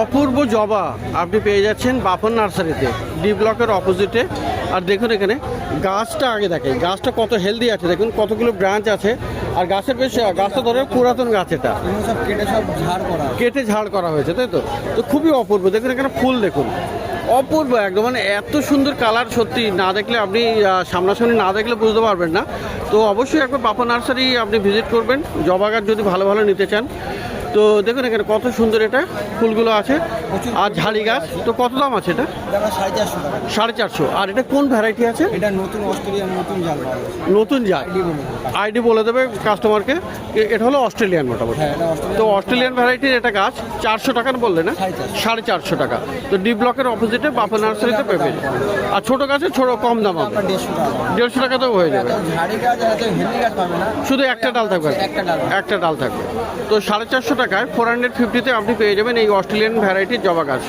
অপূর্ব জবা আপনি পেয়ে যাচ্ছেন বাপন নার্সারিতে, ডি ব্লকের অপোজিটে। আর দেখুন এখানে গাছটা আগে দেখেন, গাছটা কত হেলদি আছে, দেখুন কতগুলো ব্রাঞ্চ আছে। আর গাছের বেশ, গাছটা ধরে পুরাতন গাছ, এটা সব কেটে ঝাড় করা হয়েছে, তাই তো? তো খুবই অপূর্ব। দেখুন এখানে ফুল দেখুন, অপূর্ব একদম, মানে এত সুন্দর কালার, সত্যি না দেখলে আপনি সামনাসামনি না দেখলে বুঝতে পারবেন না। তো অবশ্যই একবার বাপন নার্সারি আপনি ভিজিট করবেন জবা গাছ যদি ভালো ভালো নিতে চান। তো দেখুন এখানে কত সুন্দর এটা ফুলগুলো আছে। আর ঝাড়ি গাছ, তো কত দাম আছে এটা? 450। আর এটা কোন ভ্যারাইটি আছে? এটা নতুন অস্ট্রেলিয়ান নতুন জাত। আইডি বলে দেবে কাস্টমারকে। এটা হলো অস্ট্রেলিয়ান মোটামুটি। তো অস্ট্রেলিয়ান ভ্যারাইটির এটা গাছ 400 টাকার বললে না? 450 টাকা। তো ডি ব্লকের অপোজিটে বাপন নার্সারিতে পেবে। আর ছোটো গাছে কম দাম হবে, 150 টাকাতেও হয়ে যাবে। শুধু একটা ডাল থাকবে, একটা ডাল থাকবে। তো 450 টাকায় 450-তে আপনি পেয়ে যাবেন এই অস্ট্রেলিয়ান ভ্যারাইটির জবা গাছ।